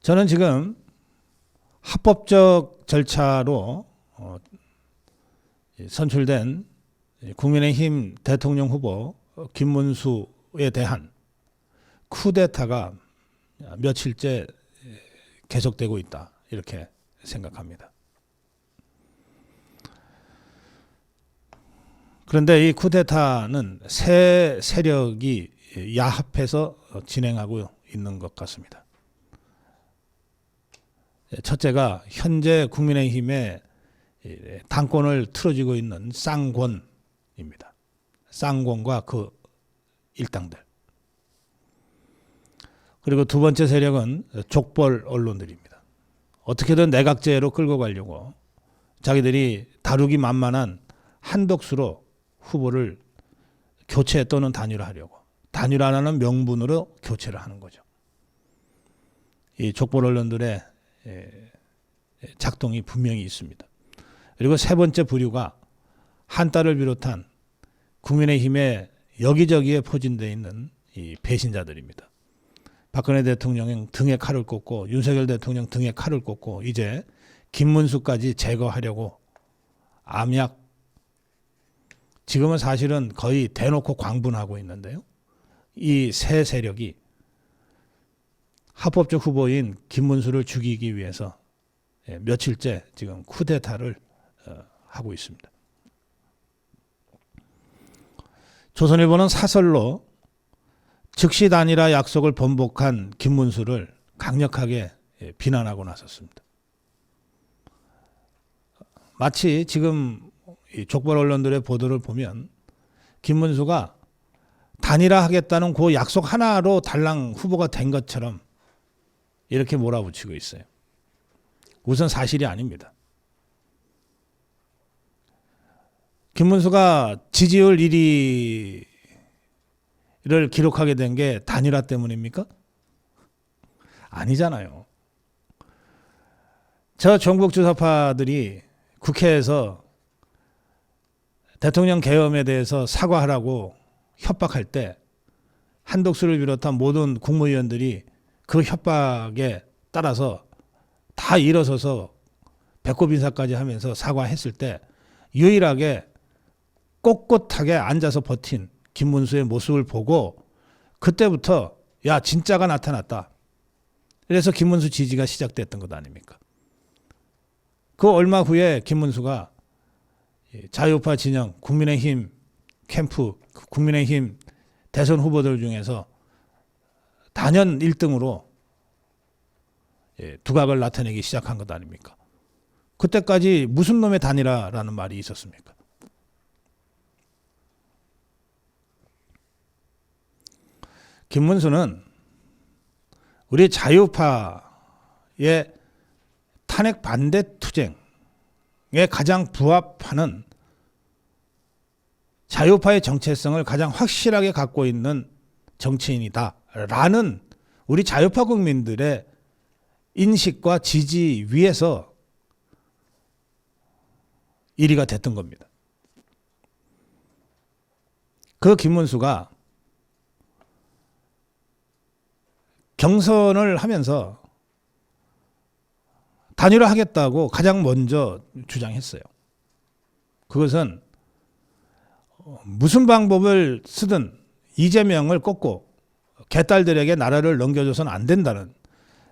저는 지금 합법적 절차로 선출된 국민의힘 대통령 후보 김문수에 대한 쿠데타가 며칠째 계속되고 있다, 이렇게 생각합니다. 그런데 이 쿠데타는 새 세력이 야합해서 진행하고 있는 것 같습니다. 첫째가 현재 국민의힘의 당권을 틀어쥐고 있는 쌍권입니다. 쌍권과 그 일당들. 그리고 두 번째 세력은 족벌 언론들입니다. 어떻게든 내각제로 끌고 가려고 자기들이 다루기 만만한 한덕수로 후보를 교체 또는 단일화하려고, 단일화라는 명분으로 교체를 하는 거죠. 이 족벌 언론들의 작동이 분명히 있습니다. 그리고 세 번째 부류가 한딸을 비롯한 국민의힘에 여기저기에 포진되어 있는 이 배신자들입니다. 박근혜 대통령 등에 칼을 꽂고 윤석열 대통령 등에 칼을 꽂고 이제 김문수까지 제거하려고 암약, 지금은 사실은 거의 대놓고 광분하고 있는데요. 이 세 세력이 합법적 후보인 김문수를 죽이기 위해서 며칠째 지금 쿠데타를 하고 있습니다. 조선일보는 사설로 즉시 단일화 약속을 번복한 김문수를 강력하게 비난하고 나섰습니다. 마치 지금 이 족벌 언론들의 보도를 보면 김문수가 단일화하겠다는 그 약속 하나로 달랑 후보가 된 것처럼 이렇게 몰아붙이고 있어요. 우선 사실이 아닙니다. 김문수가 지지율 1위를 기록하게 된 게 단일화 때문입니까? 아니잖아요. 저 전국 주사파들이 국회에서 대통령 계엄에 대해서 사과하라고 협박할 때 한덕수를 비롯한 모든 국무위원들이 그 협박에 따라서 다 일어서서 배꼽 인사까지 하면서 사과했을 때 유일하게 꼿꼿하게 앉아서 버틴 김문수의 모습을 보고 그때부터 야, 진짜가 나타났다. 그래서 김문수 지지가 시작됐던 것 아닙니까? 그 얼마 후에 김문수가 자유파 진영, 국민의힘 캠프, 국민의힘 대선 후보들 중에서 단연 1등으로 두각을 나타내기 시작한 것 아닙니까? 그때까지 무슨 놈의 단일화라는 말이 있었습니까? 김문수는 우리 자유파의 탄핵 반대 투쟁에 가장 부합하는 자유파의 정체성을 가장 확실하게 갖고 있는 정치인이다라는 우리 자유파 국민들의 인식과 지지 위에서 1위가 됐던 겁니다. 그 김문수가 경선을 하면서 단일화하겠다고 가장 먼저 주장했어요. 그것은 무슨 방법을 쓰든 이재명을 꺾고 개딸들에게 나라를 넘겨줘서는 안 된다는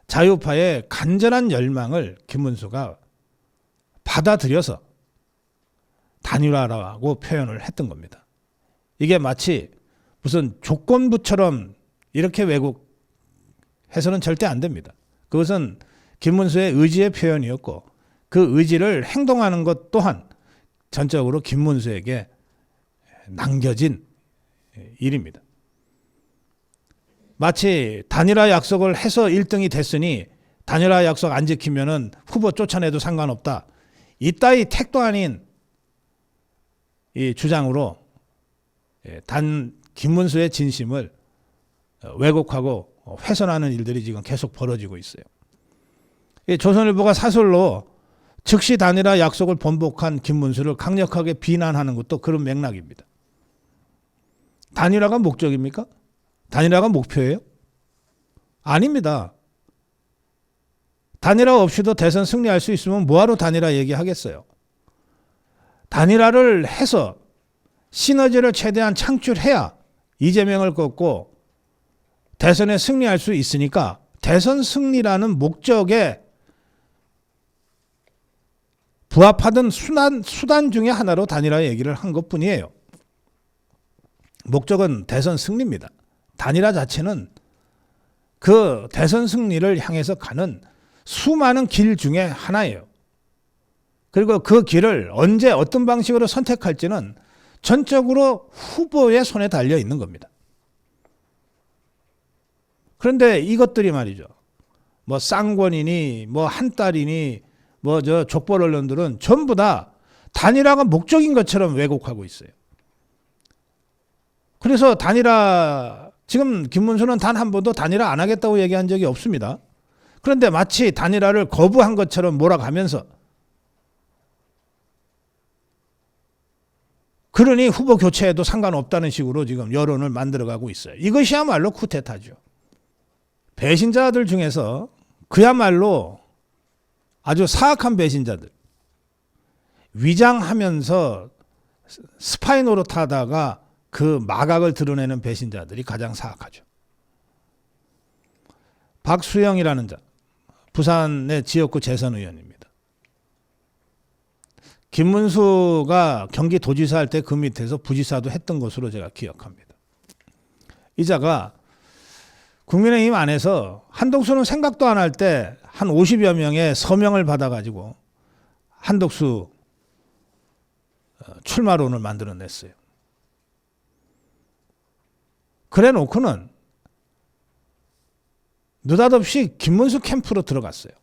자유파의 간절한 열망을 김문수가 받아들여서 단일화라고 표현을 했던 겁니다. 이게 마치 무슨 조건부처럼 이렇게 왜곡해서는 절대 안 됩니다. 그것은 김문수의 의지의 표현이었고 그 의지를 행동하는 것 또한 전적으로 김문수에게 남겨진 일입니다. 마치 단일화 약속을 해서 1등이 됐으니 단일화 약속 안 지키면은 후보 쫓아내도 상관없다. 이따위 택도 아닌 이 주장으로 단 김문수의 진심을 왜곡하고 훼손하는 일들이 지금 계속 벌어지고 있어요. 조선일보가 사설로 즉시 단일화 약속을 번복한 김문수를 강력하게 비난하는 것도 그런 맥락입니다. 단일화가 목적입니까? 단일화가 목표예요? 아닙니다. 단일화 없이도 대선 승리할 수 있으면 뭐하러 단일화 얘기하겠어요. 단일화를 해서 시너지를 최대한 창출해야 이재명을 꺾고 대선에 승리할 수 있으니까 대선 승리라는 목적에 부합하던 수단 중에 하나로 단일화 얘기를 한 것뿐이에요. 목적은 대선 승리입니다. 단일화 자체는 그 대선 승리를 향해서 가는 수많은 길 중에 하나예요. 그리고 그 길을 언제 어떤 방식으로 선택할지는 전적으로 후보의 손에 달려 있는 겁니다. 그런데 이것들이 말이죠. 뭐 쌍권이니 뭐 한딸이니 뭐 저 족벌 언론들은 전부 다 단일화가 목적인 것처럼 왜곡하고 있어요. 그래서 단일화 지금 김문수는 단 한 번도 단일화 안 하겠다고 얘기한 적이 없습니다. 그런데 마치 단일화를 거부한 것처럼 몰아가면서 그러니 후보 교체에도 상관없다는 식으로 지금 여론을 만들어가고 있어요. 이것이야말로 쿠데타죠. 배신자들 중에서 그야말로 아주 사악한 배신자들, 위장하면서 스파이 노릇하다가 그 마각을 드러내는 배신자들이 가장 사악하죠. 박수영이라는 자, 부산의 지역구 재선 의원입니다. 김문수가 경기도지사 할 때 그 밑에서 부지사도 했던 것으로 제가 기억합니다. 이 자가 국민의힘 안에서 한덕수는 생각도 안 할 때 한 50여 명의 서명을 받아가지고 한덕수 출마론을 만들어냈어요. 그래 놓고는 느닷없이 김문수 캠프로 들어갔어요.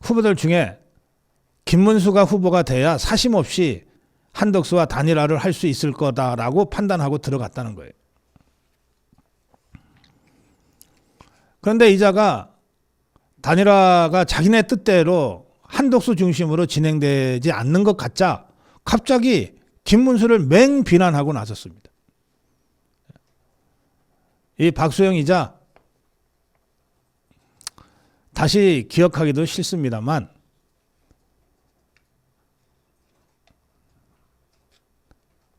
후보들 중에 김문수가 후보가 돼야 사심없이 한덕수와 단일화를 할 수 있을 거다라고 판단하고 들어갔다는 거예요. 그런데 이 자가 단일화가 자기네 뜻대로 한덕수 중심으로 진행되지 않는 것 같자 갑자기 김문수를 맹비난하고 나섰습니다. 이 박수영 이자 다시 기억하기도 싫습니다만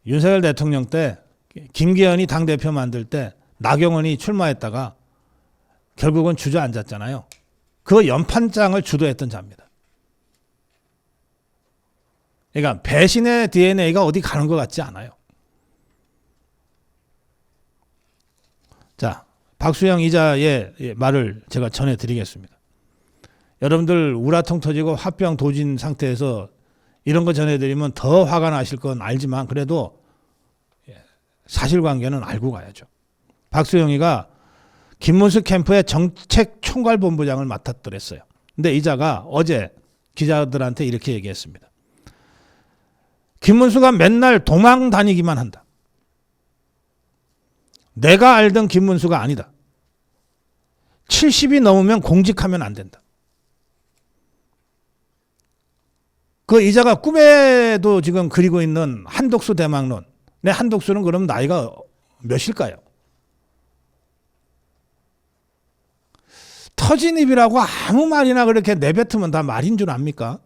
윤석열 대통령 때 김기현이 당대표 만들 때 나경원이 출마했다가 결국은 주저앉았잖아요. 그 연판장을 주도했던 자입니다. 그러니까 배신의 DNA가 어디 가는 것 같지 않아요. 자, 박수영 이자의 말을 제가 전해드리겠습니다. 여러분들 우라통 터지고 화병 도진 상태에서 이런 거 전해드리면 더 화가 나실 건 알지만 그래도 사실관계는 알고 가야죠. 박수영이가 김문수 캠프의 정책총괄본부장을 맡았더랬어요. 근데 이자가 어제 기자들한테 이렇게 얘기했습니다. 김문수가 맨날 도망 다니기만 한다. 내가 알던 김문수가 아니다. 70이 넘으면 공직하면 안 된다. 그 이자가 꿈에도 지금 그리고 있는 한덕수 대망론. 내 한덕수는 그럼 나이가 몇일까요? 터진 입이라고 아무 말이나 그렇게 내뱉으면 다 말인 줄 압니까?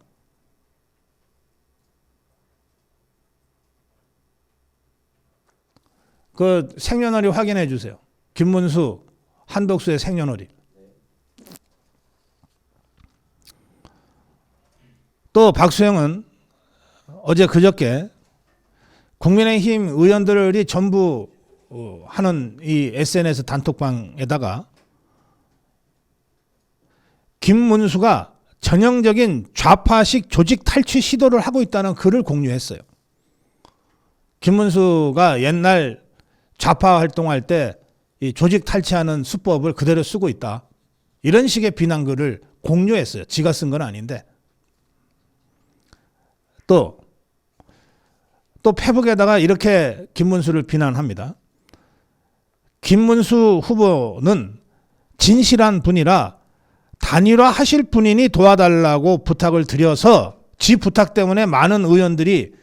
그 생년월일 확인해 주세요. 김문수, 한덕수의 생년월일. 또 박수영은 어제 그저께 국민의힘 의원들이 전부 하는 이 SNS 단톡방에다가 김문수가 전형적인 좌파식 조직 탈취 시도를 하고 있다는 글을 공유했어요. 김문수가 옛날 좌파 활동할 때 이 조직 탈취하는 수법을 그대로 쓰고 있다. 이런 식의 비난글을 공유했어요. 지가 쓴 건 아닌데. 또 페북에다가 이렇게 김문수를 비난합니다. 김문수 후보는 진실한 분이라 단일화 하실 분이니 도와달라고 부탁을 드려서 지 부탁 때문에 많은 의원들이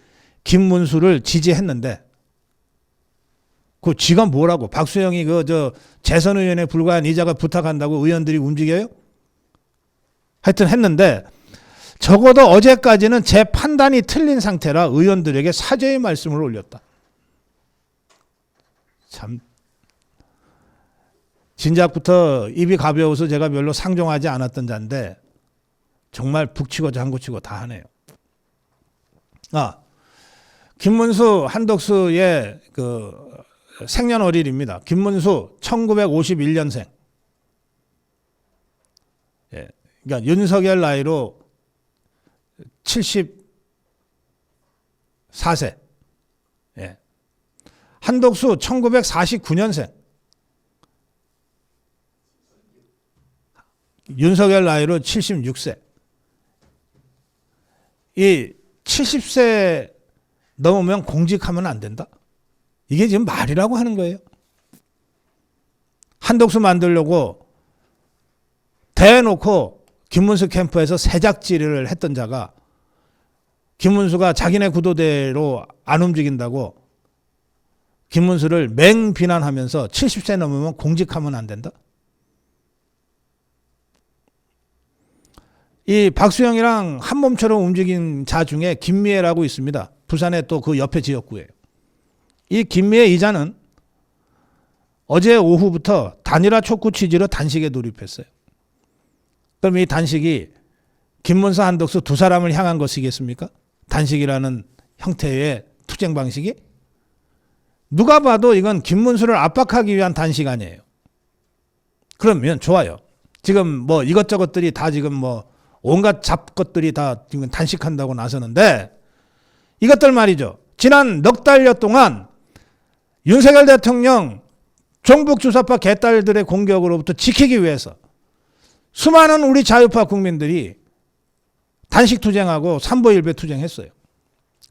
김문수를 지지했는데 그 지가 뭐라고? 박수영이 재선 의원에 불과한 이자가 부탁한다고 의원들이 움직여요? 하여튼 했는데 적어도 어제까지는 제 판단이 틀린 상태라 의원들에게 사죄의 말씀을 올렸다. 참 진작부터 입이 가벼워서 제가 별로 상종하지 않았던 자인데 정말 북치고 장구치고 다 하네요. 김문수 한덕수의 생년월일입니다. 김문수 1951년생. 예, 그러니까 윤석열 나이로 74세. 예. 한덕수 1949년생. 윤석열 나이로 76세. 이 70세 넘으면 공직하면 안 된다? 이게 지금 말이라고 하는 거예요. 한덕수 만들려고 대놓고 김문수 캠프에서 새작질을 했던 자가 김문수가 자기네 구도대로 안 움직인다고 김문수를 맹비난하면서 70세 넘으면 공직하면 안 된다? 이 박수영이랑 한 몸처럼 움직인 자 중에 김미애라고 있습니다. 부산에 또 그 옆에 지역구예요. 이 김미애 이자는 어제 오후부터 단일화 촉구 취지로 단식에 돌입했어요. 그럼 이 단식이 김문수 한덕수 두 사람을 향한 것이겠습니까? 단식이라는 형태의 투쟁 방식이? 누가 봐도 이건 김문수를 압박하기 위한 단식 아니에요. 그러면 좋아요. 지금 이것저것들이 다 지금 온갖 잡것들이 다 지금 단식한다고 나서는데 이것들 말이죠. 지난 넉 달여 동안 윤석열 대통령 종북 주사파 개딸들의 공격으로부터 지키기 위해서 수많은 우리 자유파 국민들이 단식 투쟁하고 삼보일배 투쟁했어요.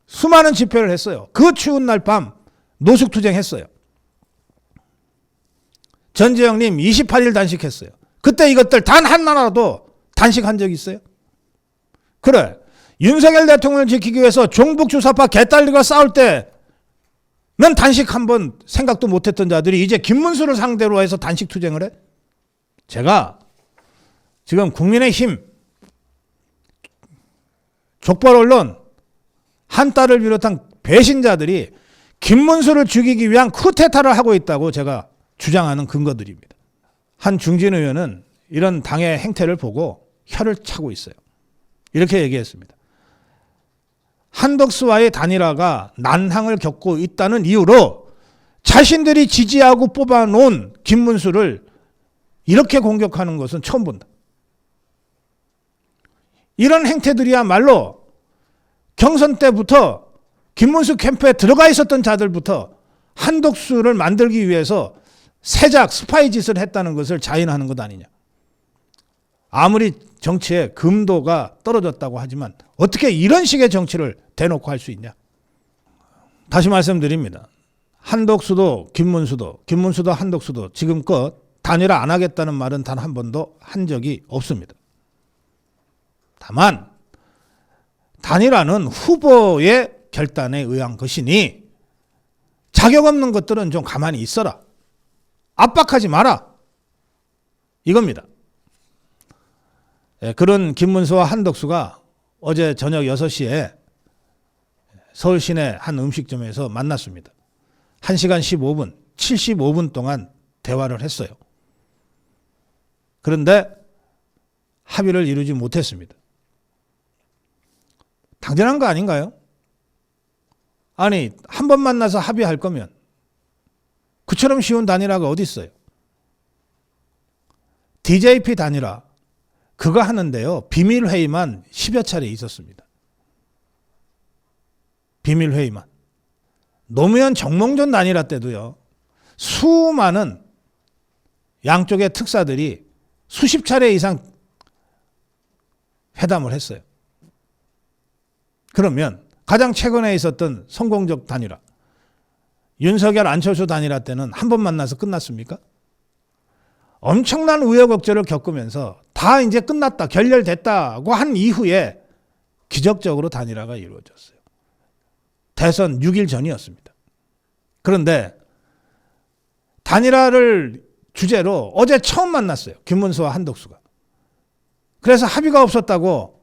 수많은 집회를 했어요. 그 추운 날 밤 노숙 투쟁했어요. 전재영님 28일 단식했어요. 그때 이것들 단 하나라도 단식한 적 있어요? 그래. 윤석열 대통령을 지키기 위해서 종북 주사파 개딸들과 싸울 때는 단식 한번 생각도 못했던 자들이 이제 김문수를 상대로 해서 단식 투쟁을 해? 제가 지금 국민의힘, 족벌 언론, 한딸을 비롯한 배신자들이 김문수를 죽이기 위한 쿠데타를 하고 있다고 제가 주장하는 근거들입니다. 한 중진 의원은 이런 당의 행태를 보고 혀를 차고 있어요. 이렇게 얘기했습니다. 한덕수와의 단일화가 난항을 겪고 있다는 이유로 자신들이 지지하고 뽑아놓은 김문수를 이렇게 공격하는 것은 처음 본다. 이런 행태들이야말로 경선 때부터 김문수 캠프에 들어가 있었던 자들부터 한덕수를 만들기 위해서 새작 스파이 짓을 했다는 것을 자인하는 것 아니냐. 아무리 정치의 금도가 떨어졌다고 하지만 어떻게 이런 식의 정치를 대놓고 할 수 있냐. 다시 말씀드립니다. 한덕수도 김문수도 한덕수도 지금껏 단일화 안 하겠다는 말은 단 한 번도 한 적이 없습니다. 다만 단일화는 후보의 결단에 의한 것이니 자격 없는 것들은 좀 가만히 있어라. 압박하지 마라. 이겁니다. 그런 김문수와 한덕수가 어제 저녁 6시에 서울 시내 한 음식점에서 만났습니다. 1시간 15분, 75분 동안 대화를 했어요. 그런데 합의를 이루지 못했습니다. 당연한 거 아닌가요? 아니, 한 번 만나서 합의할 거면 그처럼 쉬운 단일화가 어디 있어요? DJP 단일화 그거 하는데요. 비밀회의만 10여 차례 있었습니다. 비밀회의만. 노무현 정몽준 단일화 때도요. 수많은 양쪽의 특사들이 수십 차례 이상 회담을 했어요. 그러면 가장 최근에 있었던 성공적 단일화. 윤석열 안철수 단일화 때는 한 번 만나서 끝났습니까? 엄청난 우여곡절을 겪으면서 다 이제 끝났다, 결렬됐다고 한 이후에 기적적으로 단일화가 이루어졌어요. 대선 6일 전이었습니다. 그런데 단일화를 주제로 어제 처음 만났어요. 김문수와 한덕수가. 그래서 합의가 없었다고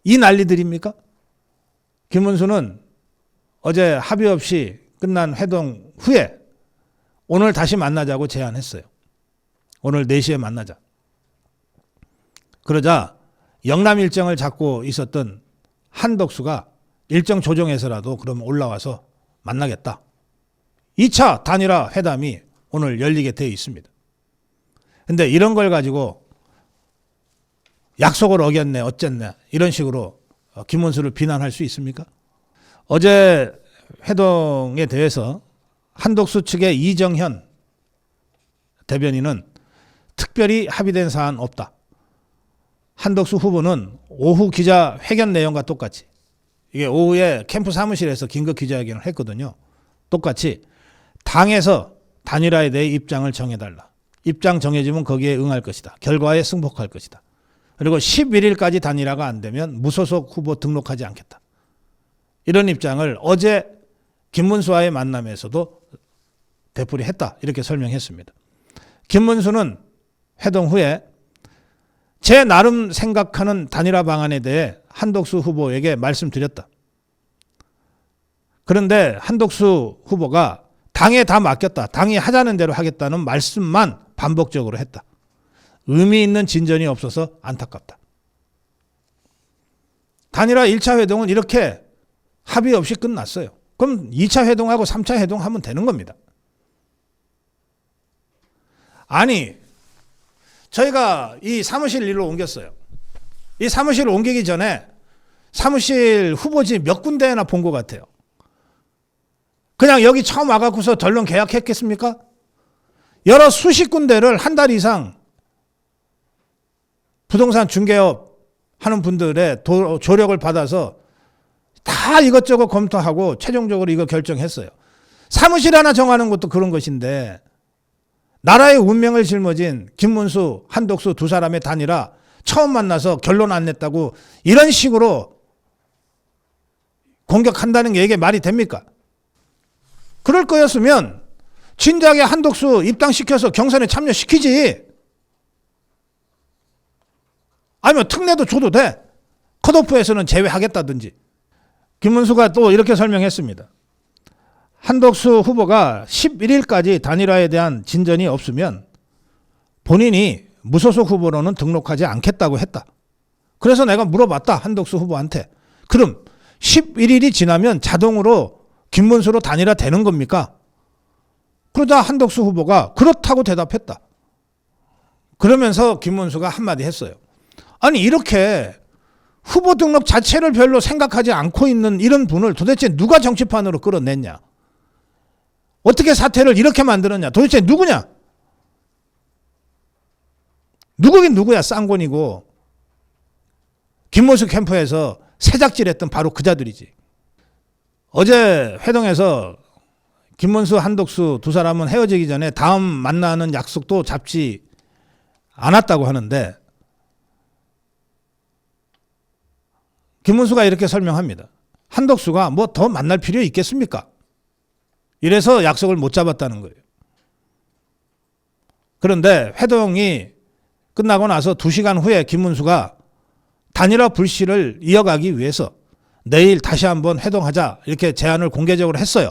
이 난리들입니까? 김문수는 어제 합의 없이 끝난 회동 후에 오늘 다시 만나자고 제안했어요. 오늘 4시에 만나자. 그러자 영남 일정을 잡고 있었던 한덕수가 일정 조정해서라도 그럼 올라와서 만나겠다. 2차 단일화 회담이 오늘 열리게 되어 있습니다. 근데 이런 걸 가지고 약속을 어겼네 어쨌네 이런 식으로 김문수를 비난할 수 있습니까? 어제 회동에 대해서 한덕수 측의 이정현 대변인은 특별히 합의된 사안 없다. 한덕수 후보는 오후 기자회견 내용과 똑같이 이게 오후에 캠프 사무실에서 긴급 기자회견을 했거든요. 똑같이 당에서 단일화에 대해 입장을 정해달라. 입장 정해지면 거기에 응할 것이다. 결과에 승복할 것이다. 그리고 11일까지 단일화가 안 되면 무소속 후보 등록하지 않겠다. 이런 입장을 어제 김문수와의 만남에서도 되풀이했다. 이렇게 설명했습니다. 김문수는 회동 후에 제 나름 생각하는 단일화 방안에 대해 한덕수 후보에게 말씀드렸다. 그런데 한덕수 후보가 당에 다 맡겼다. 당이 하자는 대로 하겠다는 말씀만 반복적으로 했다. 의미 있는 진전이 없어서 안타깝다. 단일화 1차 회동은 이렇게 합의 없이 끝났어요. 그럼 2차 회동하고 3차 회동하면 되는 겁니다. 아니, 저희가 이 사무실 일로 옮겼어요. 이 사무실을 옮기기 전에 사무실 후보지 몇 군데나 본 것 같아요. 그냥 여기 처음 와갖고서 덜렁 계약했겠습니까? 여러 수십 군데를 한 달 이상 부동산 중개업 하는 분들의 조력을 받아서 다 이것저것 검토하고 최종적으로 이거 결정했어요. 사무실 하나 정하는 것도 그런 것인데 나라의 운명을 짊어진 김문수, 한덕수 두 사람의 단일화 처음 만나서 결론 안 냈다고 이런 식으로 공격한다는 게 이게 말이 됩니까? 그럴 거였으면 진작에 한덕수 입당시켜서 경선에 참여시키지. 아니면 특례도 줘도 돼. 컷오프에서는 제외하겠다든지. 김문수가 또 이렇게 설명했습니다. 한덕수 후보가 11일까지 단일화에 대한 진전이 없으면 본인이 무소속 후보로는 등록하지 않겠다고 했다. 그래서 내가 물어봤다. 한덕수 후보한테. 그럼 11일이 지나면 자동으로 김문수로 단일화 되는 겁니까? 그러자 한덕수 후보가 그렇다고 대답했다. 그러면서 김문수가 한마디 했어요. 아니 이렇게 후보 등록 자체를 별로 생각하지 않고 있는 이런 분을 도대체 누가 정치판으로 끌어냈냐? 어떻게 사태를 이렇게 만들었냐? 도대체 누구냐? 누구긴 누구야? 쌍권이고 김문수 캠프에서 새작질했던 바로 그자들이지. 어제 회동에서 김문수, 한덕수 두 사람은 헤어지기 전에 다음 만나는 약속도 잡지 않았다고 하는데 김문수가 이렇게 설명합니다. 한덕수가 뭐 더 만날 필요 있겠습니까? 이래서 약속을 못 잡았다는 거예요. 그런데 회동이 끝나고 나서 2시간 후에 김문수가 단일화 불씨를 이어가기 위해서 내일 다시 한번 회동하자 이렇게 제안을 공개적으로 했어요.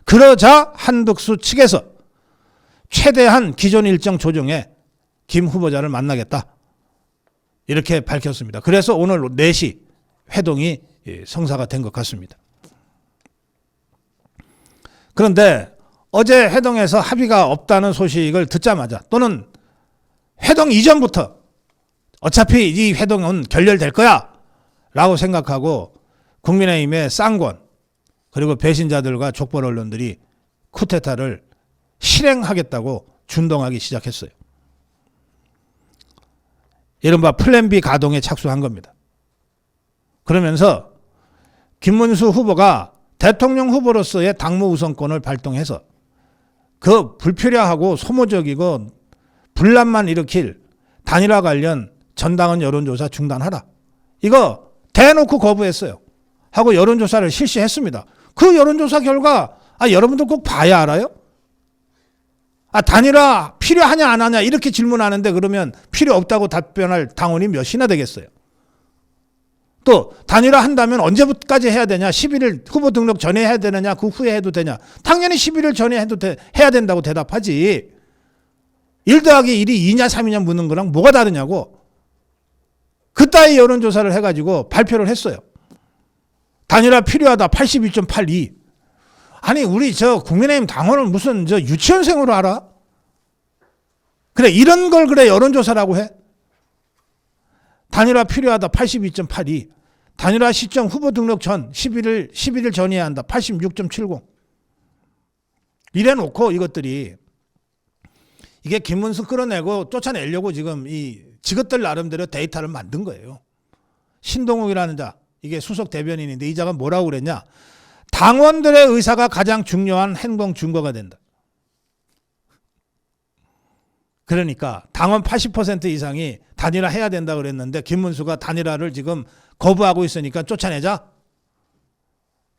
그러자 한덕수 측에서 최대한 기존 일정 조정에 김 후보자를 만나겠다 이렇게 밝혔습니다. 그래서 오늘 4시 회동이 성사가 된 것 같습니다. 그런데 어제 회동에서 합의가 없다는 소식을 듣자마자 또는 회동 이전부터 어차피 이 회동은 결렬될 거야 라고 생각하고 국민의힘의 쌍권 그리고 배신자들과 족벌 언론들이 쿠데타를 실행하겠다고 준동하기 시작했어요. 이른바 플랜 B 가동에 착수한 겁니다. 그러면서 김문수 후보가 대통령 후보로서의 당무 우선권을 발동해서 그 불필요하고 소모적이고 분란만 일으킬 단일화 관련 전당원 여론조사 중단하라. 이거 대놓고 거부했어요. 하고 여론조사를 실시했습니다. 그 여론조사 결과 여러분들 꼭 봐야 알아요? 단일화 필요하냐 안 하냐 이렇게 질문하는데 그러면 필요 없다고 답변할 당원이 몇이나 되겠어요. 또 단일화 한다면 언제까지 해야 되냐? 11일 후보 등록 전에 해야 되느냐? 그 후에 해도 되냐? 당연히 11일 전에 해야 된다고 대답하지. 1 더하기 1이 2냐 3이냐 묻는 거랑 뭐가 다르냐고. 그따위 여론조사를 해가지고 발표를 했어요. 단일화 필요하다 82.82. 아니 우리 국민의힘 당원을 무슨 유치원생으로 알아? 그래 이런 걸 그래 여론조사라고 해? 단일화 필요하다 82.82. 단일화 시점 후보 등록 전 11일 전이어야 한다 86.70. 이래놓고 이것들이 이게 김문수 끌어내고 쫓아내려고 지금 지것들 나름대로 데이터를 만든 거예요. 신동욱이라는 자, 이게 수석 대변인인데 이 자가 뭐라고 그랬냐? 당원들의 의사가 가장 중요한 행동 증거가 된다. 그러니까 당원 80% 이상이 단일화 해야 된다 그랬는데 김문수가 단일화를 지금 거부하고 있으니까 쫓아내자.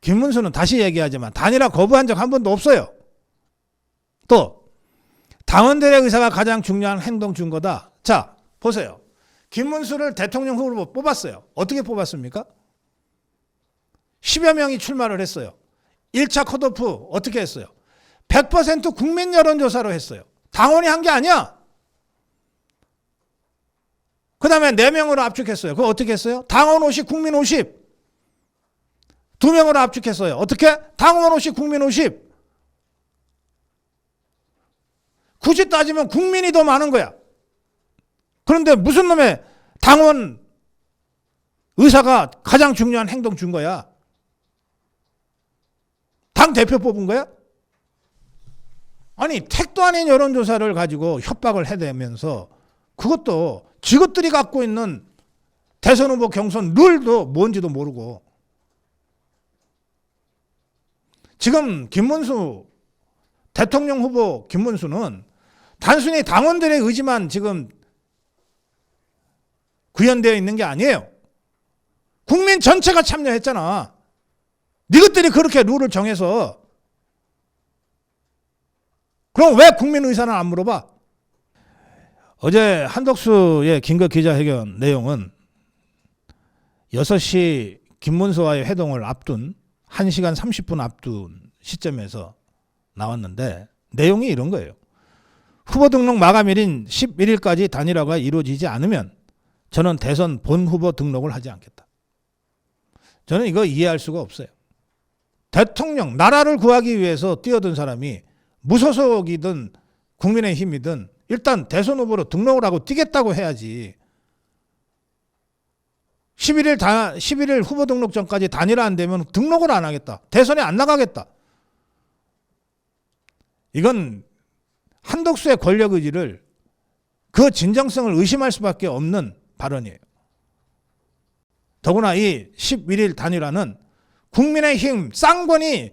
김문수는 다시 얘기하지만 단일화 거부한 적 한 번도 없어요. 또 당원들의 의사가 가장 중요한 행동 증거다. 자, 보세요. 김문수를 대통령 후보로 뽑았어요. 어떻게 뽑았습니까? 10여 명이 출마를 했어요. 1차 컷오프 어떻게 했어요? 100% 국민 여론조사로 했어요. 당원이 한 게 아니야. 그 다음에 4명으로 압축했어요. 그거 어떻게 했어요? 당원 50, 국민 50. 2명으로 압축했어요. 어떻게? 당원 50, 국민 50. 굳이 따지면 국민이 더 많은 거야. 그런데 무슨 놈의 당원 의사가 가장 중요한 행동 준 거야? 당 대표 뽑은 거야? 아니 택도 아닌 여론조사를 가지고 협박을 해대면서 그것도 지것들이 갖고 있는 대선 후보 경선 룰도 뭔지도 모르고 지금 김문수 대통령 후보 김문수는 단순히 당원들의 의지만 지금 구현되어 있는 게 아니에요. 국민 전체가 참여했잖아. 니것들이 그렇게 룰을 정해서. 그럼 왜 국민 의사는 안 물어봐? 어제 한덕수의 긴급 기자회견 내용은 6시 김문수와의 회동을 앞둔 1시간 30분 앞둔 시점에서 나왔는데 내용이 이런 거예요. 후보 등록 마감일인 11일까지 단일화가 이루어지지 않으면 저는 대선 본 후보 등록을 하지 않겠다. 저는 이거 이해할 수가 없어요. 대통령, 나라를 구하기 위해서 뛰어든 사람이 무소속이든 국민의힘이든 일단 대선 후보로 등록을 하고 뛰겠다고 해야지. 11일 후보 등록 전까지 단일화 안 되면 등록을 안 하겠다. 대선에 안 나가겠다. 이건 한덕수의 권력 의지를 그 진정성을 의심할 수밖에 없는 발언이에요. 더구나 이 11일 단일화는 국민의힘 쌍권이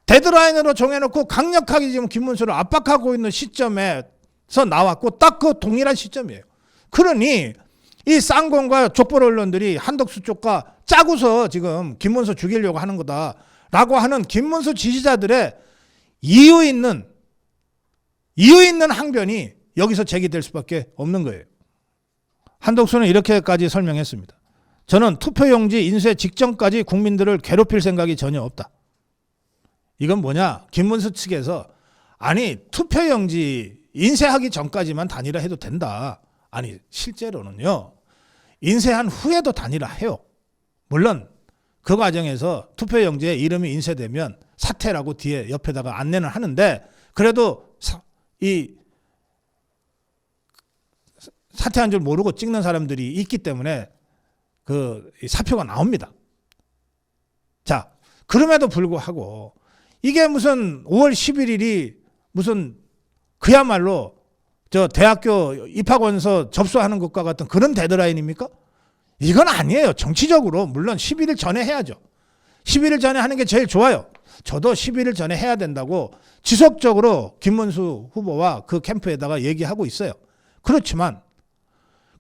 데드라인으로 정해놓고 강력하게 지금 김문수를 압박하고 있는 시점에서 나왔고 딱 그 동일한 시점이에요. 그러니 이 쌍권과 족벌 언론들이 한덕수 쪽과 짜고서 지금 김문수 죽이려고 하는 거다라고 하는 김문수 지지자들의 이유 있는 항변이 여기서 제기될 수밖에 없는 거예요. 한덕수는 이렇게까지 설명했습니다. 저는 투표용지 인쇄 직전까지 국민들을 괴롭힐 생각이 전혀 없다. 이건 뭐냐? 김문수 측에서 아니 투표용지 인쇄하기 전까지만 단일화 해도 된다. 아니 실제로는요. 인쇄한 후에도 단일화 해요. 물론 그 과정에서 투표용지에 이름이 인쇄되면 사퇴라고 뒤에 옆에다가 안내는 하는데 그래도 이 사퇴한 줄 모르고 찍는 사람들이 있기 때문에 그 사표가 나옵니다. 자, 그럼에도 불구하고 이게 무슨 5월 11일이 무슨 그야말로 저 대학교 입학원서 접수하는 것과 같은 그런 데드라인입니까? 이건 아니에요. 정치적으로 물론 11일 전에 해야죠. 11일 전에 하는 게 제일 좋아요. 저도 11일 전에 해야 된다고 지속적으로 김문수 후보와 그 캠프에다가 얘기하고 있어요. 그렇지만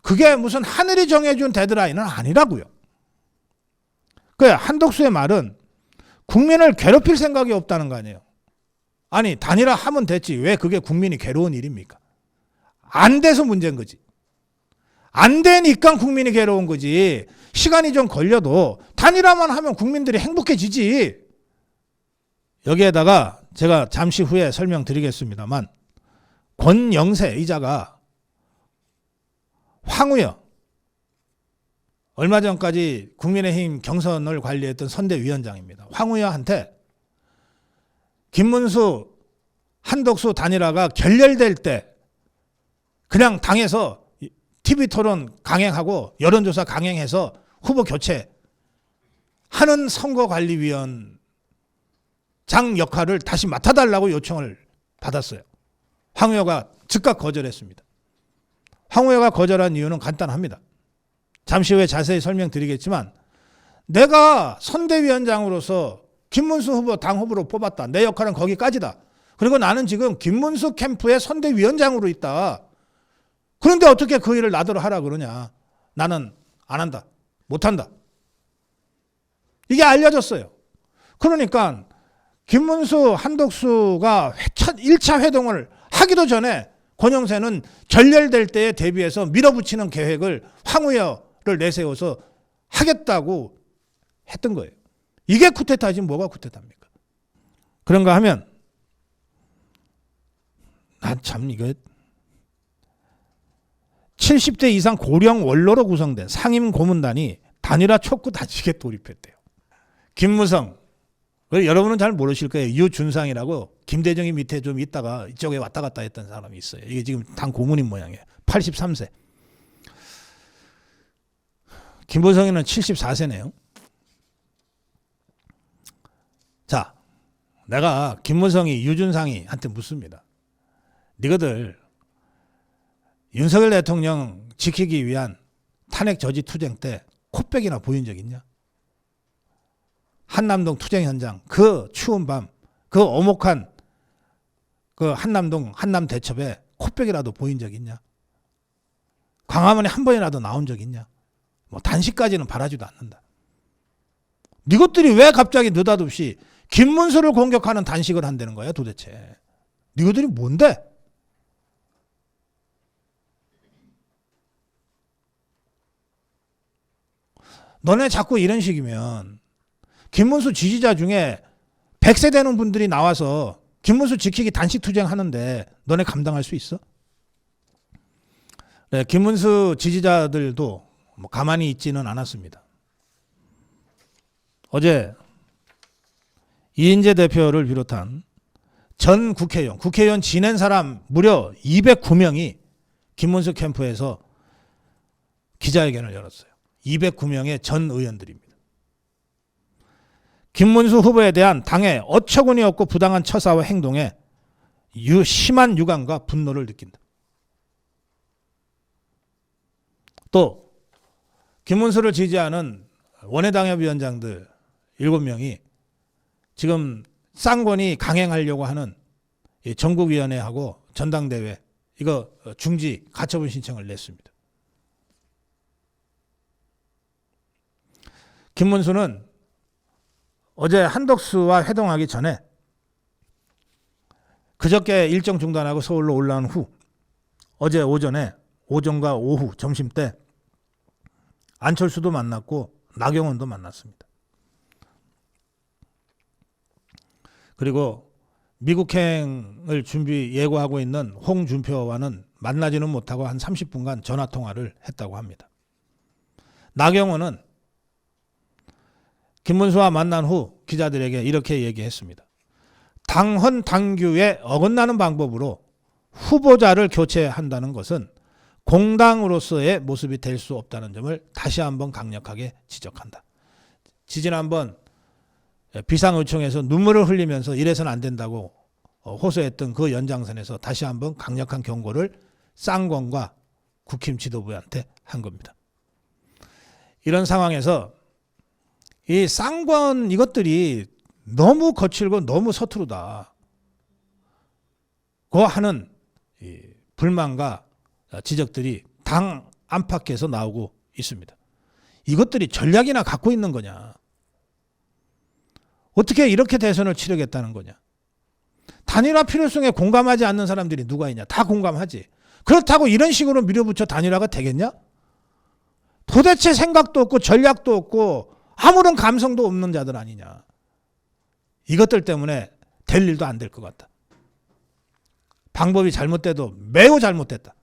그게 무슨 하늘이 정해준 데드라인은 아니라고요. 그 한덕수의 말은 국민을 괴롭힐 생각이 없다는 거 아니에요. 아니 단일화 하면 됐지. 왜 그게 국민이 괴로운 일입니까? 안 돼서 문제인 거지. 안 되니까 국민이 괴로운 거지. 시간이 좀 걸려도 단일화만 하면 국민들이 행복해지지. 여기에다가 제가 잠시 후에 설명드리겠습니다만 권영세 이자가 황우여, 얼마 전까지 국민의힘 경선을 관리했던 선대위원장입니다. 황우여한테 김문수, 한덕수 단일화가 결렬될 때 그냥 당에서 TV토론 강행하고 여론조사 강행해서 후보 교체하는 선거관리위원장 역할을 다시 맡아달라고 요청을 받았어요. 황우여가 즉각 거절했습니다. 황우여가 거절한 이유는 간단합니다. 잠시 후에 자세히 설명드리겠지만 내가 선대위원장으로서 김문수 후보 당 후보로 뽑았다. 내 역할은 거기까지다. 그리고 나는 지금 김문수 캠프의 선대위원장으로 있다. 그런데 어떻게 그 일을 나더러 하라 그러냐. 나는 안 한다. 못한다. 이게 알려졌어요. 그러니까 김문수, 한덕수가 1차 회동을 하기도 전에 권영세는 결렬될 때에 대비해서 밀어붙이는 계획을 황우여를 내세워서 하겠다고 했던 거예요. 이게 쿠데타지 뭐가 쿠데타입니까? 그런가 하면 난 참 이거 70대 이상 고령 원로로 구성된 상임 고문단이 단일화 촉구 다지게 돌입했대요. 김무성, 여러분은 잘 모르실 거예요. 유준상이라고 김대중이 밑에 좀 있다가 이쪽에 왔다 갔다 했던 사람이 있어요. 이게 지금 당 고문인 모양이에요. 83세. 김무성이는 74세네요. 자, 내가 김무성이 유준상이 한테 묻습니다. 니거들 윤석열 대통령 지키기 위한 탄핵 저지 투쟁 때 코빼기나 보인 적 있냐? 한남동 투쟁 현장, 그 추운 밤, 그 오목한 그 한남동 한남 대첩에 코빼기라도 보인 적 있냐? 광화문에 한 번이라도 나온 적 있냐? 뭐 단식까지는 바라지도 않는다. 니것들이 왜 갑자기 느닷없이 김문수를 공격하는 단식을 한다는 거야 도대체? 니것들이 뭔데? 너네 자꾸 이런 식이면 김문수 지지자 중에 100세 되는 분들이 나와서 김문수 지키기 단식 투쟁하는데 너네 감당할 수 있어? 네, 김문수 지지자들도 뭐 가만히 있지는 않았습니다. 어제 이인재 대표를 비롯한 전 국회의원 지낸 사람 무려 209명이 김문수 캠프에서 기자회견을 열었어요. 209명의 전 의원들입니다. 김문수 후보에 대한 당의 어처구니 없고 부당한 처사와 행동에 심한 유감과 분노를 느낀다. 또 김문수를 지지하는 원외당협위원장들 7명이 지금 쌍권이 강행하려고 하는 전국위원회하고 전당대회 이거 중지 가처분 신청을 냈습니다. 김문수는 어제 한덕수와 회동하기 전에 그저께 일정 중단하고 서울로 올라온 후 어제 오전에 오전과 오후 점심때 안철수도 만났고 나경원도 만났습니다. 그리고 미국행을 예고하고 있는 홍준표와는 만나지는 못하고 한 30분간 전화통화를 했다고 합니다. 나경원은 김문수와 만난 후 기자들에게 이렇게 얘기했습니다. 당헌 당규에 어긋나는 방법으로 후보자를 교체한다는 것은 공당으로서의 모습이 될 수 없다는 점을 다시 한번 강력하게 지적한다. 지지난번 비상의총에서 눈물을 흘리면서 이래서는 안 된다고 호소했던 그 연장선에서 다시 한번 강력한 경고를 쌍권과 국힘 지도부한테 한 겁니다. 이런 상황에서 이 쌍권 이것들이 너무 거칠고 너무 서투르다. 고 하는 불만과 지적들이 당 안팎에서 나오고 있습니다. 이것들이 전략이나 갖고 있는 거냐? 어떻게 이렇게 대선을 치르겠다는 거냐? 단일화 필요성에 공감하지 않는 사람들이 누가 있냐? 다 공감하지. 그렇다고 이런 식으로 밀어붙여 단일화가 되겠냐? 도대체 생각도 없고 전략도 없고 아무런 감성도 없는 자들 아니냐. 이것들 때문에 될 일도 안 될 것 같다. 방법이 잘못돼도 매우 잘못됐다.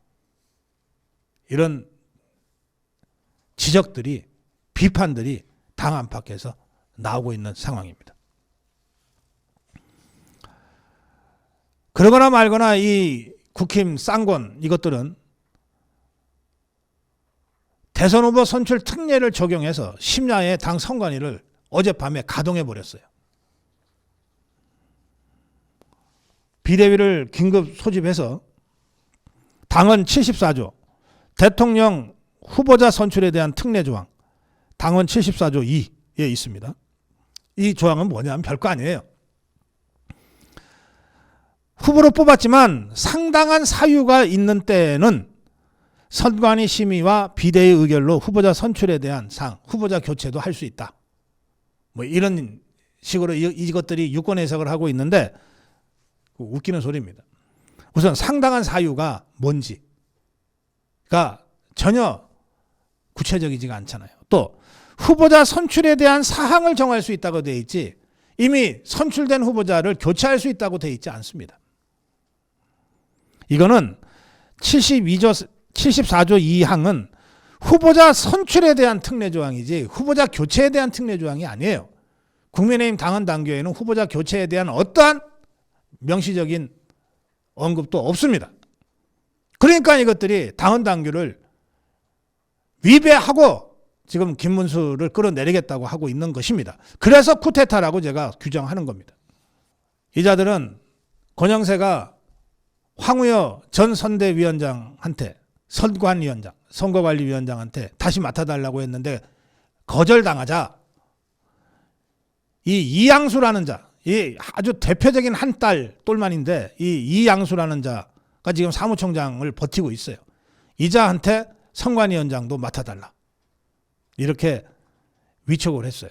이런 지적들이, 비판들이 당 안팎에서 나오고 있는 상황입니다. 그러거나 말거나 이 국힘 쌍권 이것들은 대선 후보 선출 특례를 적용해서 심야에 당 선관위를 어젯밤에 가동해 버렸어요. 비대위를 긴급 소집해서 당헌 74조 대통령 후보자 선출에 대한 특례 조항 당헌 74조 2에 있습니다. 이 조항은 뭐냐면 별거 아니에요. 후보로 뽑았지만 상당한 사유가 있는 때에는 선관위 심의와 비대위 의결로 후보자 선출에 대한 사항, 후보자 교체도 할 수 있다. 뭐 이런 식으로 이것들이 유권 해석을 하고 있는데 웃기는 소리입니다. 우선 상당한 사유가 뭔지가 전혀 구체적이지가 않잖아요. 또 후보자 선출에 대한 사항을 정할 수 있다고 되어 있지 이미 선출된 후보자를 교체할 수 있다고 되어 있지 않습니다. 이거는 74조 2항은 후보자 선출에 대한 특례 조항이지 후보자 교체에 대한 특례 조항이 아니에요. 국민의힘 당헌 당규에는 후보자 교체에 대한 어떠한 명시적인 언급도 없습니다. 그러니까 이것들이 당헌 당규를 위배하고 지금 김문수를 끌어내리겠다고 하고 있는 것입니다. 그래서 쿠데타라고 제가 규정하는 겁니다. 이 자들은 권영세가 황우여 전 선대위원장한테 선관위원장, 선거관리위원장한테 다시 맡아달라고 했는데 거절당하자 이 이양수라는 자, 이 아주 대표적인 한 딸 똘만인데 이 이양수라는 자가 지금 사무총장을 버티고 있어요. 이 자한테 선관위원장도 맡아달라. 이렇게 위촉을 했어요.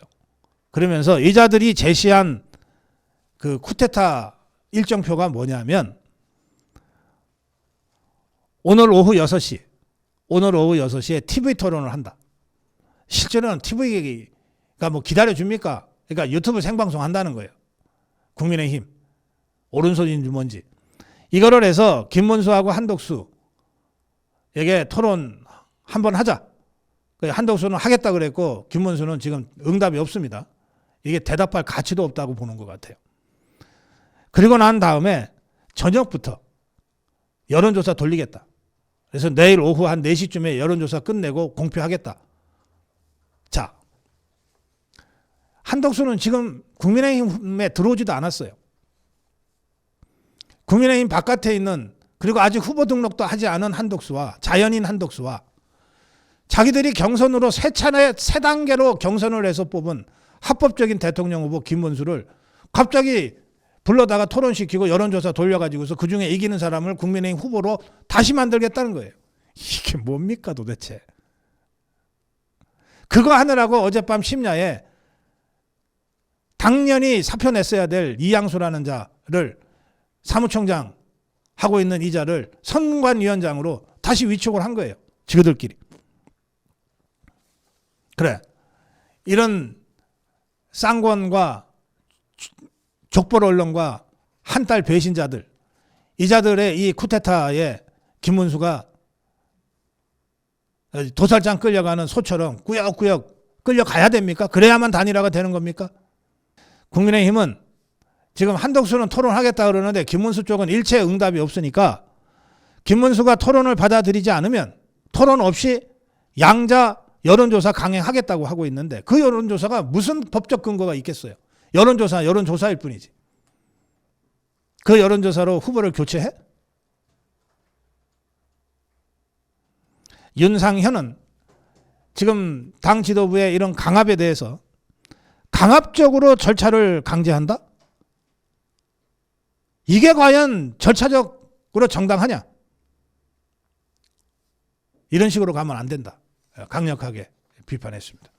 그러면서 이 자들이 제시한 그 쿠데타 일정표가 뭐냐면 오늘 오후 6시에 TV 토론을 한다. 실제로는 TV가 뭐 기다려줍니까? 그러니까 유튜브 생방송 한다는 거예요. 국민의힘 오른손인지 뭔지 이거를 해서 김문수하고 한덕수에게 토론 한번 하자. 한덕수는 하겠다 그랬고 김문수는 지금 응답이 없습니다. 이게 대답할 가치도 없다고 보는 것 같아요. 그리고 난 다음에 저녁부터 여론조사 돌리겠다. 그래서 내일 오후 한 4시쯤에 여론조사 끝내고 공표하겠다. 자, 한덕수는 지금 국민의힘에 들어오지도 않았어요. 국민의힘 바깥에 있는 그리고 아직 후보 등록도 하지 않은 한덕수와 자연인 한덕수와 자기들이 경선으로 세 단계로 경선을 해서 뽑은 합법적인 대통령 후보 김문수를 갑자기 불러다가 토론시키고 여론조사 돌려가지고서 그중에 이기는 사람을 국민의힘 후보로 다시 만들겠다는 거예요. 이게 뭡니까 도대체. 그거 하느라고 어젯밤 심야에 당연히 사표 냈어야 될 이양수라는 자를 사무총장 하고 있는 이 자를 선관위원장으로 다시 위촉을 한 거예요. 지그들끼리. 그래. 이런 쌍권과 족벌 언론과 한딸 배신자들 이 자들의 이 쿠데타에 김문수가 도살장 끌려가는 소처럼 꾸역꾸역 끌려가야 됩니까? 그래야만 단일화가 되는 겁니까? 국민의힘은 지금 한덕수는 토론하겠다 그러는데 김문수 쪽은 일체 응답이 없으니까 김문수가 토론을 받아들이지 않으면 토론 없이 양자 여론조사 강행하겠다고 하고 있는데 그 여론조사가 무슨 법적 근거가 있겠어요? 여론조사일 뿐이지. 그 여론조사로 후보를 교체해? 윤상현은 지금 당 지도부의 이런 강압에 대해서 강압적으로 절차를 강제한다? 이게 과연 절차적으로 정당하냐? 이런 식으로 가면 안 된다. 강력하게 비판했습니다.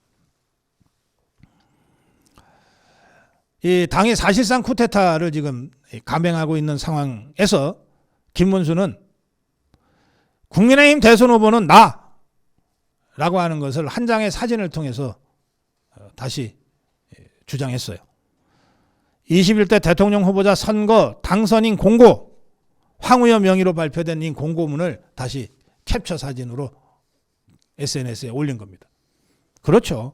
이 당이 사실상 쿠데타를 지금 감행하고 있는 상황에서 김문수는 국민의힘 대선 후보는 나라고 하는 것을 한 장의 사진을 통해서 다시 주장했어요. 21대 대통령 후보자 선거 당선인 공고, 황우여 명의로 발표된 이 공고문을 다시 캡처 사진으로 SNS에 올린 겁니다. 그렇죠.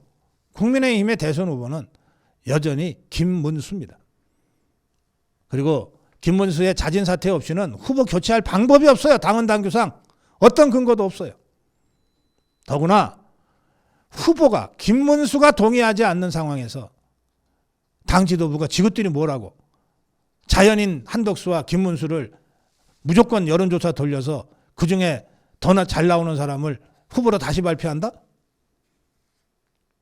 국민의힘의 대선 후보는 여전히 김문수입니다. 그리고 김문수의 자진 사퇴 없이는 후보 교체할 방법이 없어요. 당헌 당규상 어떤 근거도 없어요. 더구나 후보가 김문수가 동의하지 않는 상황에서 당 지도부가 지긋들이 뭐라고 자연인 한덕수와 김문수를 무조건 여론조사 돌려서 그중에 더 잘 나오는 사람을 후보로 다시 발표한다?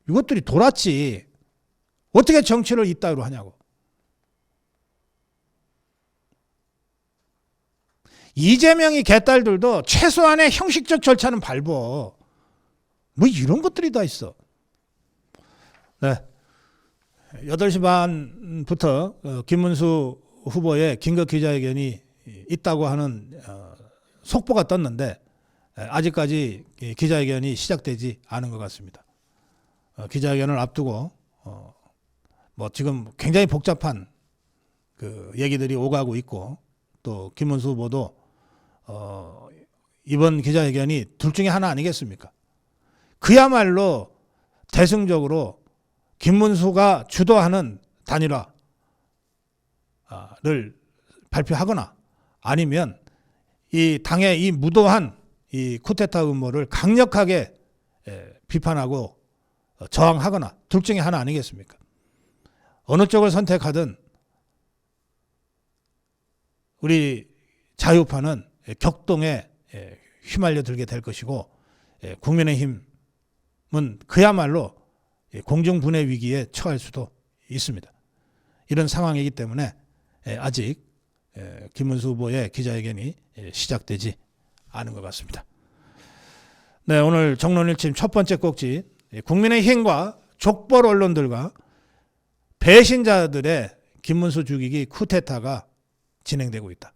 이것들이 돌았지. 어떻게 정치를 이따위로 하냐고. 이재명이 개딸들도 최소한의 형식적 절차는 밟어. 뭐 이런 것들이 다 있어. 네. 8시 반부터 김문수 후보의 긴급 기자회견이 있다고 하는 속보가 떴는데 아직까지 기자회견이 시작되지 않은 것 같습니다. 기자회견을 앞두고 뭐 지금 굉장히 복잡한 그 얘기들이 오가고 있고 또 김문수 후보도 이번 기자회견이 둘 중에 하나 아니겠습니까? 그야말로 대승적으로 김문수가 주도하는 단일화를 발표하거나 아니면 이 당의 이 무도한 이 쿠데타 음모를 강력하게 비판하고 저항하거나 둘 중에 하나 아니겠습니까? 어느 쪽을 선택하든 우리 자유파는 격동에 휘말려 들게 될 것이고 국민의힘은 그야말로 공중분해 위기에 처할 수도 있습니다. 이런 상황이기 때문에 아직 김문수 후보의 기자회견이 시작되지 않은 것 같습니다. 네, 오늘 정론일침 첫 번째 꼭지, 국민의힘과 족벌 언론들과 배신자들의 김문수 죽이기 쿠데타가 진행되고 있다.